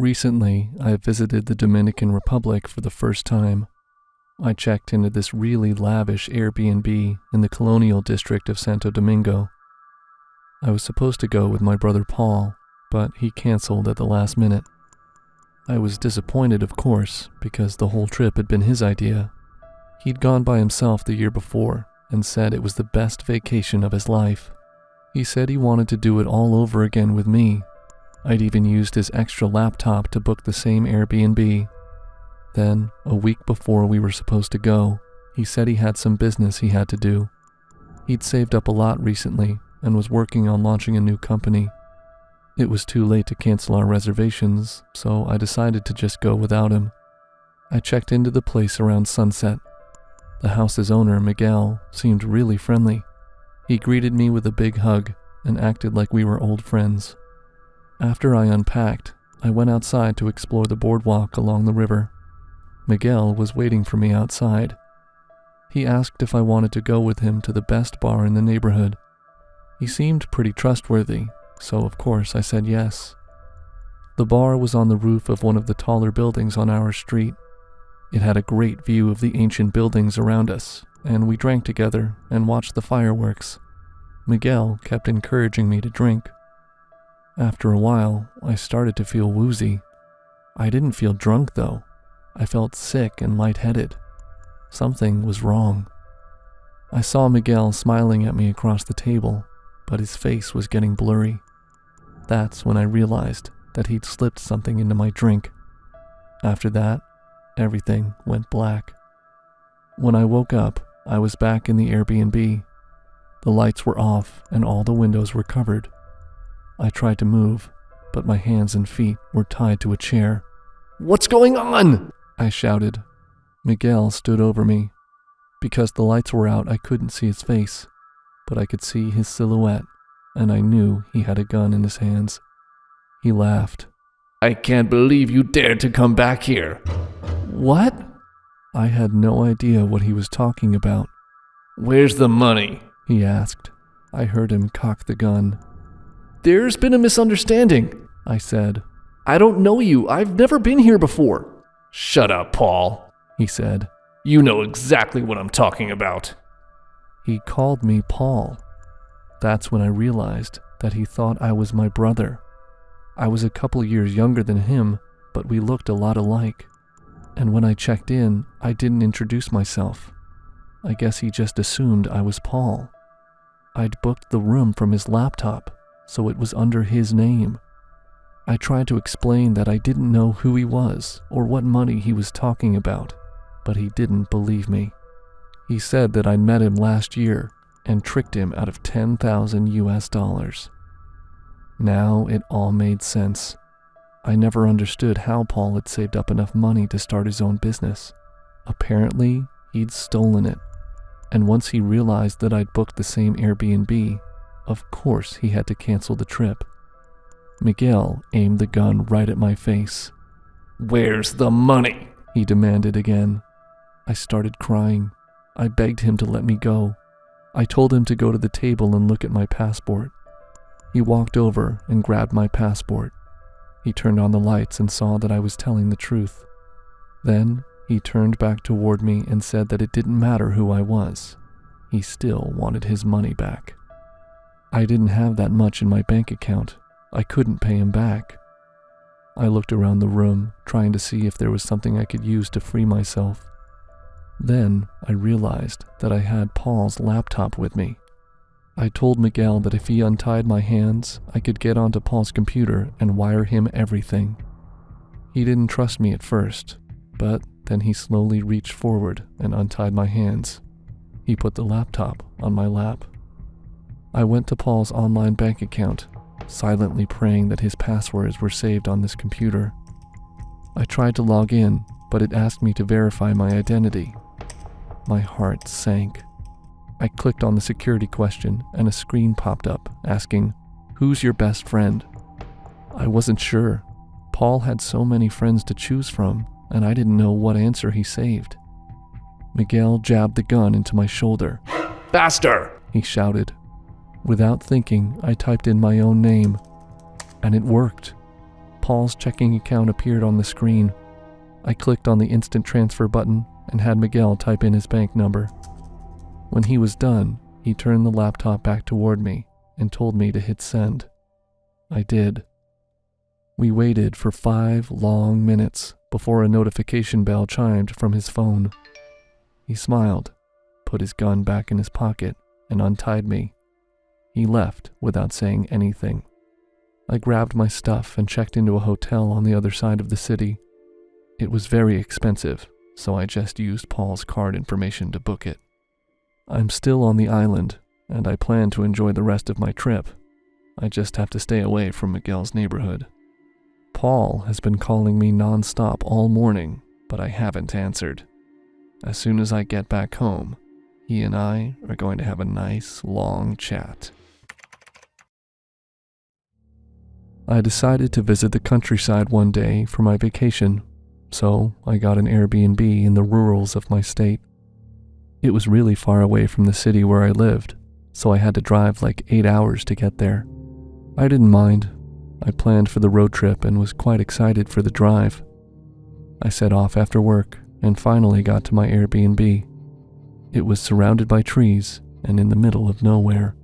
Recently, I visited the Dominican Republic for the first time. I checked into this really lavish Airbnb in the colonial district of Santo Domingo. I was supposed to go with my brother Paul, but he canceled at the last minute. I was disappointed, of course, because the whole trip had been his idea. He'd gone by himself the year before and said it was the best vacation of his life. He said he wanted to do it all over again with me. I'd even used his extra laptop to book the same Airbnb. Then, a week before we were supposed to go, he said he had some business he had to do. He'd saved up a lot recently and was working on launching a new company. It was too late to cancel our reservations, so I decided to just go without him. I checked into the place around sunset. The house's owner, Miguel, seemed really friendly. He greeted me with a big hug and acted like we were old friends. After I unpacked, I went outside to explore the boardwalk along the river. Miguel was waiting for me outside. He asked if I wanted to go with him to the best bar in the neighborhood. He seemed pretty trustworthy, so of course I said yes. The bar was on the roof of one of the taller buildings on our street. It had a great view of the ancient buildings around us, and we drank together and watched the fireworks. Miguel kept encouraging me to drink. After a while, I started to feel woozy. I didn't feel drunk though. I felt sick and lightheaded. Something was wrong. I saw Miguel smiling at me across the table, but his face was getting blurry. That's when I realized that he'd slipped something into my drink. After that, everything went black. When I woke up, I was back in the Airbnb. The lights were off and all the windows were covered. I tried to move, but my hands and feet were tied to a chair. "What's going on?" I shouted. Miguel stood over me. Because the lights were out, I couldn't see his face, but I could see his silhouette, and I knew he had a gun in his hands. He laughed. "I can't believe you dared to come back here." "What?" I had no idea what he was talking about. "Where's the money?" he asked. I heard him cock the gun. "There's been a misunderstanding," I said. "I don't know you. I've never been here before." "Shut up, Paul," he said. "You know exactly what I'm talking about." He called me Paul. That's when I realized that he thought I was my brother. I was a couple years younger than him, but we looked a lot alike. And when I checked in, I didn't introduce myself. I guess he just assumed I was Paul. I'd booked the room from his laptop, so it was under his name. I tried to explain that I didn't know who he was or what money he was talking about, but he didn't believe me. He said that I'd met him last year and tricked him out of $10,000. Now it all made sense. I never understood how Paul had saved up enough money to start his own business. Apparently, he'd stolen it. And once he realized that I'd booked the same Airbnb, of course he had to cancel the trip. Miguel aimed the gun right at my face. "Where's the money?" he demanded again. I started crying. I begged him to let me go. I told him to go to the table and look at my passport. He walked over and grabbed my passport. He turned on the lights and saw that I was telling the truth. Then he turned back toward me and said that it didn't matter who I was. He still wanted his money back. I didn't have that much in my bank account. I couldn't pay him back. I looked around the room, trying to see if there was something I could use to free myself. Then I realized that I had Paul's laptop with me. I told Miguel that if he untied my hands, I could get onto Paul's computer and wire him everything. He didn't trust me at first, but then he slowly reached forward and untied my hands. He put the laptop on my lap. I went to Paul's online bank account, silently praying that his passwords were saved on this computer. I tried to log in, but it asked me to verify my identity. My heart sank. I clicked on the security question and a screen popped up asking, "Who's your best friend?" I wasn't sure. Paul had so many friends to choose from, and I didn't know what answer he saved. Miguel jabbed the gun into my shoulder. "Faster!" he shouted. Without thinking, I typed in my own name, and it worked. Paul's checking account appeared on the screen. I clicked on the instant transfer button and had Miguel type in his bank number. When he was done, he turned the laptop back toward me and told me to hit send. I did. We waited for 5 long minutes before a notification bell chimed from his phone. He smiled, put his gun back in his pocket, and untied me. He left without saying anything. I grabbed my stuff and checked into a hotel on the other side of the city. It was very expensive, so I just used Paul's card information to book it. I'm still on the island, and I plan to enjoy the rest of my trip. I just have to stay away from Miguel's neighborhood. Paul has been calling me non-stop all morning, but I haven't answered. As soon as I get back home, he and I are going to have a nice, long chat. I decided to visit the countryside one day for my vacation, so I got an Airbnb in the rurals of my state. It was really far away from the city where I lived, so I had to drive like 8 hours to get there. I didn't mind. I planned for the road trip and was quite excited for the drive. I set off after work and finally got to my Airbnb. It was surrounded by trees and in the middle of nowhere.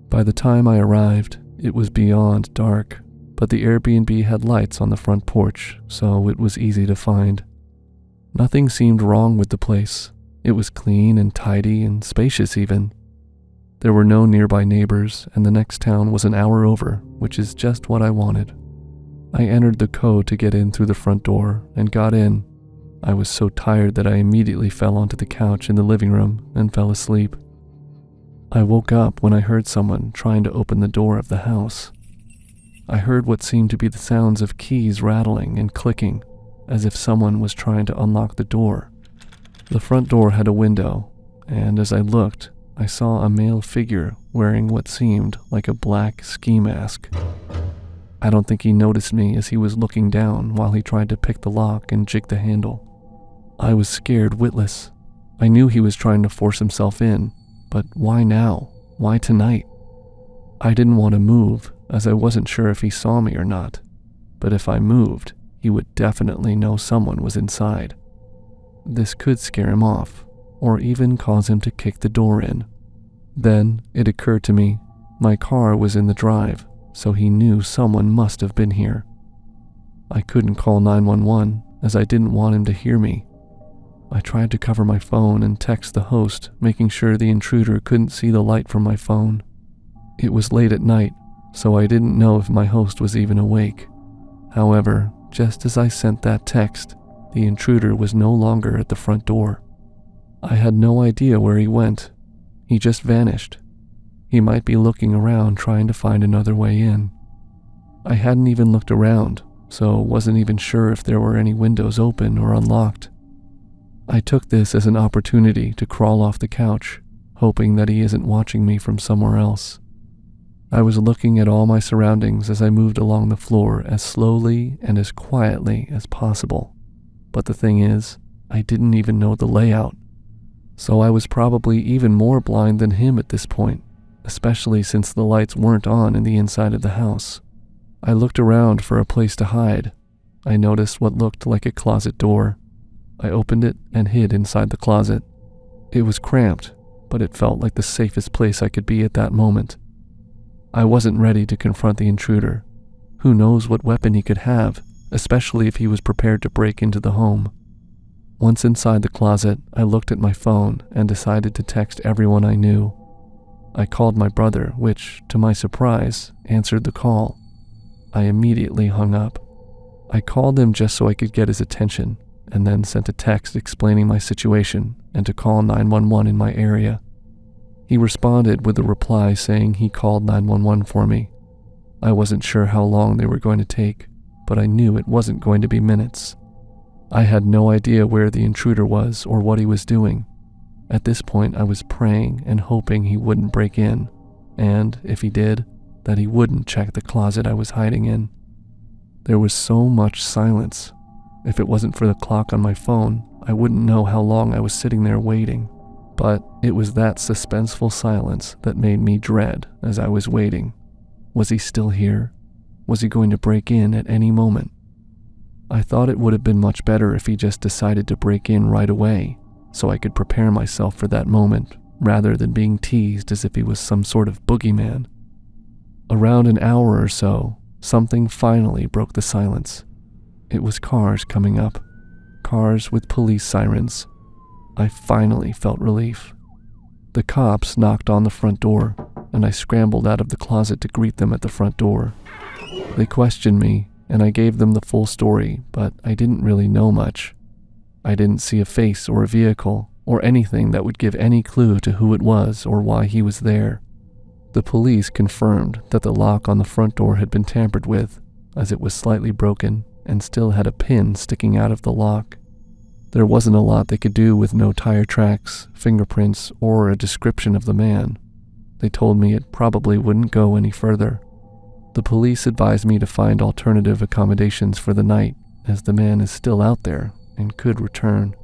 By the time I arrived, it was beyond dark, but the Airbnb had lights on the front porch, so it was easy to find. Nothing seemed wrong with the place. It was clean and tidy and spacious even. There were no nearby neighbors, and the next town was an hour over, which is just what I wanted. I entered the code to get in through the front door and got in. I was so tired that I immediately fell onto the couch in the living room and fell asleep. I woke up when I heard someone trying to open the door of the house. I heard what seemed to be the sounds of keys rattling and clicking, as if someone was trying to unlock the door. The front door had a window, and as I looked, I saw a male figure wearing what seemed like a black ski mask. I don't think he noticed me as he was looking down while he tried to pick the lock and jig the handle. I was scared witless. I knew he was trying to force himself in, but why now? Why tonight? I didn't want to move, as I wasn't sure if he saw me or not, but if I moved, he would definitely know someone was inside. This could scare him off, or even cause him to kick the door in. Then it occurred to me, my car was in the drive, so he knew someone must have been here. I couldn't call 911 as I didn't want him to hear me. I tried to cover my phone and text the host, making sure the intruder couldn't see the light from my phone. It was late at night, so I didn't know if my host was even awake. However, just as I sent that text, the intruder was no longer at the front door. I had no idea where he went. He just vanished. He might be looking around trying to find another way in. I hadn't even looked around, so wasn't even sure if there were any windows open or unlocked. I took this as an opportunity to crawl off the couch, hoping that he isn't watching me from somewhere else. I was looking at all my surroundings as I moved along the floor as slowly and as quietly as possible. But the thing is, I didn't even know the layout. So I was probably even more blind than him at this point, especially since the lights weren't on in the inside of the house. I looked around for a place to hide. I noticed what looked like a closet door. I opened it and hid inside the closet. It was cramped, but it felt like the safest place I could be at that moment. I wasn't ready to confront the intruder. Who knows what weapon he could have, especially if he was prepared to break into the home. Once inside the closet, I looked at my phone and decided to text everyone I knew. I called my brother, which, to my surprise, answered the call. I immediately hung up. I called him just so I could get his attention, and then sent a text explaining my situation and to call 911 in my area. He responded with a reply saying he called 911 for me. I wasn't sure how long they were going to take, but I knew it wasn't going to be minutes. I had no idea where the intruder was or what he was doing. At this point, I was praying and hoping he wouldn't break in, and if he did, that he wouldn't check the closet I was hiding in. There was so much silence. If it wasn't for the clock on my phone, I wouldn't know how long I was sitting there waiting. But it was that suspenseful silence that made me dread as I was waiting. Was he still here? Was he going to break in at any moment? I thought it would have been much better if he just decided to break in right away, so I could prepare myself for that moment, rather than being teased as if he was some sort of boogeyman. Around an hour or so, something finally broke the silence. It was cars coming up. Cars with police sirens. I finally felt relief. The cops knocked on the front door, and I scrambled out of the closet to greet them at the front door. They questioned me, and I gave them the full story, but I didn't really know much. I didn't see a face or a vehicle, or anything that would give any clue to who it was or why he was there. The police confirmed that the lock on the front door had been tampered with, as it was slightly broken and still had a pin sticking out of the lock. There wasn't a lot they could do with no tire tracks, fingerprints, or a description of the man. They told me it probably wouldn't go any further. The police advised me to find alternative accommodations for the night, as the man is still out there and could return.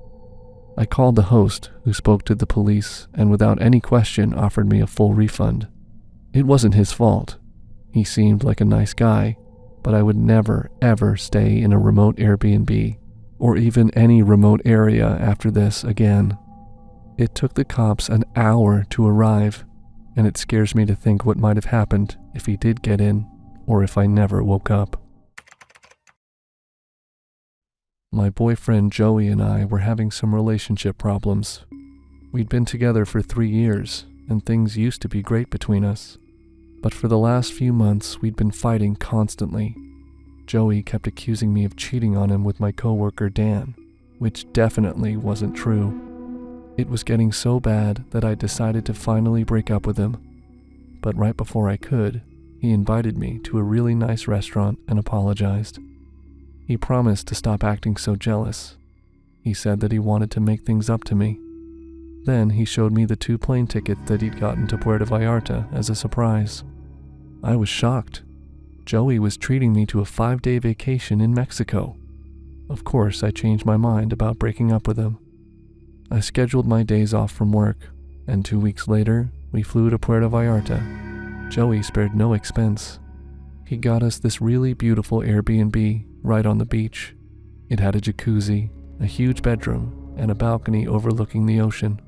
I called the host, who spoke to the police and without any question offered me a full refund. It wasn't his fault. He seemed like a nice guy, but I would never, ever stay in a remote Airbnb, or even any remote area after this again. It took the cops an hour to arrive, and it scares me to think what might have happened if he did get in, or if I never woke up. My boyfriend Joey and I were having some relationship problems. We'd been together for 3 years, and things used to be great between us. But for the last few months, we'd been fighting constantly. Joey kept accusing me of cheating on him with my coworker Dan, which definitely wasn't true. It was getting so bad that I decided to finally break up with him. But right before I could, he invited me to a really nice restaurant and apologized. He promised to stop acting so jealous. He said that he wanted to make things up to me. Then he showed me the 2 plane tickets that he'd gotten to Puerto Vallarta as a surprise. I was shocked. Joey was treating me to a 5-day vacation in Mexico. Of course, I changed my mind about breaking up with him. I scheduled my days off from work, and 2 weeks later, we flew to Puerto Vallarta. Joey spared no expense. He got us this really beautiful Airbnb right on the beach. It had a jacuzzi, a huge bedroom, and a balcony overlooking the ocean.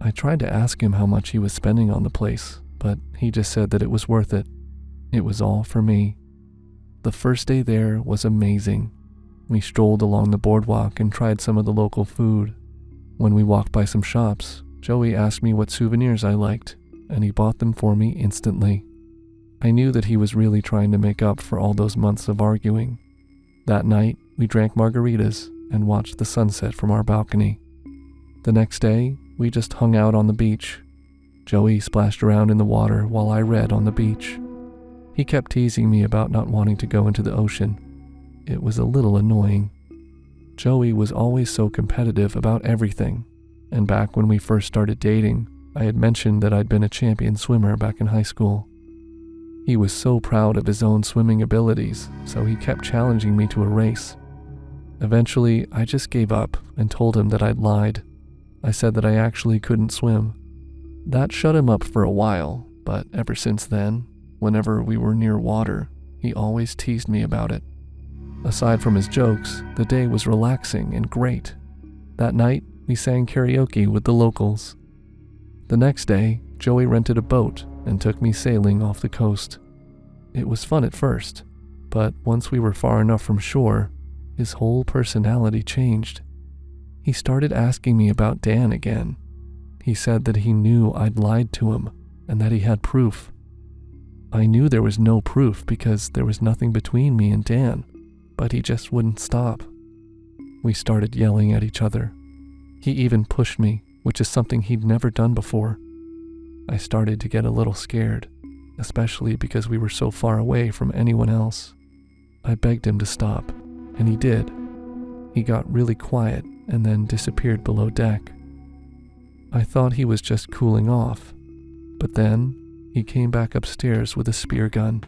I tried to ask him how much he was spending on the place, but he just said that it was worth it. It was all for me. The first day there was amazing. We strolled along the boardwalk and tried some of the local food. When we walked by some shops, Joey asked me what souvenirs I liked, and he bought them for me instantly. I knew that he was really trying to make up for all those months of arguing. That night, we drank margaritas and watched the sunset from our balcony. The next day, we just hung out on the beach. Joey splashed around in the water while I read on the beach. He kept teasing me about not wanting to go into the ocean. It was a little annoying. Joey was always so competitive about everything, and back when we first started dating, I had mentioned that I'd been a champion swimmer back in high school. He was so proud of his own swimming abilities, so he kept challenging me to a race. Eventually, I just gave up and told him that I'd lied. I said that I actually couldn't swim. That shut him up for a while, but ever since then, whenever we were near water, he always teased me about it. Aside from his jokes, the day was relaxing and great. That night, we sang karaoke with the locals. The next day, Joey rented a boat and took me sailing off the coast. It was fun at first, but once we were far enough from shore, his whole personality changed. He started asking me about Dan again. He said that he knew I'd lied to him and that he had proof. I knew there was no proof because there was nothing between me and Dan, but he just wouldn't stop. We started yelling at each other. He even pushed me, which is something he'd never done before. I started to get a little scared, especially because we were so far away from anyone else. I begged him to stop, and he did. He got really quiet and then disappeared below deck. I thought he was just cooling off, but then he came back upstairs with a spear gun.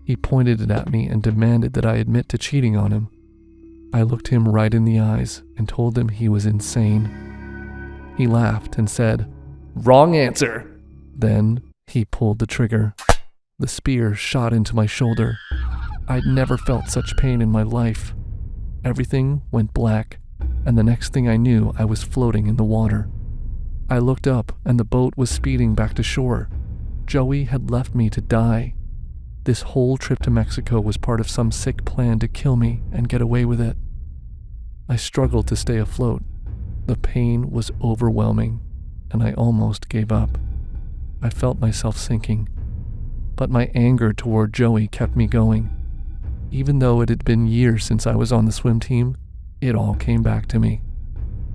He pointed it at me and demanded that I admit to cheating on him. I looked him right in the eyes and told him he was insane. He laughed and said, "Wrong answer." Then he pulled the trigger. The spear shot into my shoulder. I'd never felt such pain in my life. Everything went black, and the next thing I knew, I was floating in the water. I looked up, and the boat was speeding back to shore. Joey had left me to die. This whole trip to Mexico was part of some sick plan to kill me and get away with it. I struggled to stay afloat. The pain was overwhelming, and I almost gave up. I felt myself sinking. But my anger toward Joey kept me going. Even though it had been years since I was on the swim team, it all came back to me.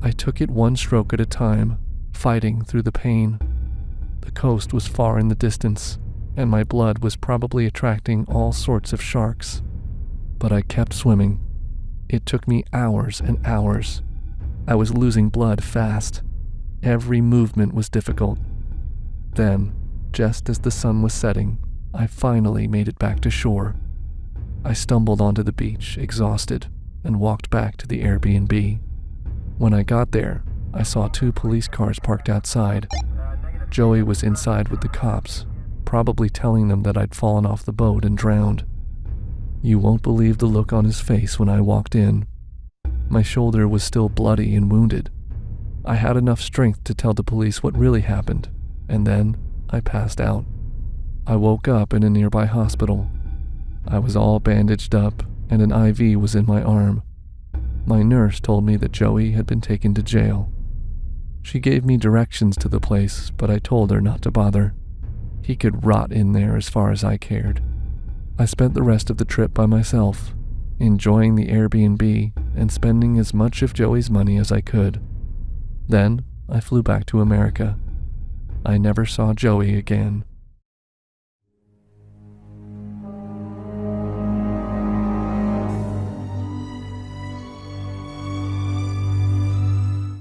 I took it one stroke at a time, fighting through the pain. The coast was far in the distance, and my blood was probably attracting all sorts of sharks. But I kept swimming. It took me hours and hours. I was losing blood fast. Every movement was difficult. Then, just as the sun was setting, I finally made it back to shore. I stumbled onto the beach, exhausted, and walked back to the Airbnb. When I got there, I saw 2 police cars parked outside. Joey was inside with the cops, probably telling them that I'd fallen off the boat and drowned. You won't believe the look on his face when I walked in. My shoulder was still bloody and wounded. I had enough strength to tell the police what really happened, and then I passed out. I woke up in a nearby hospital. I was all bandaged up, and an IV was in my arm. My nurse told me that Joey had been taken to jail. She gave me directions to the place, but I told her not to bother. He could rot in there as far as I cared. I spent the rest of the trip by myself, enjoying the Airbnb and spending as much of Joey's money as I could. Then I flew back to America. I never saw Joey again.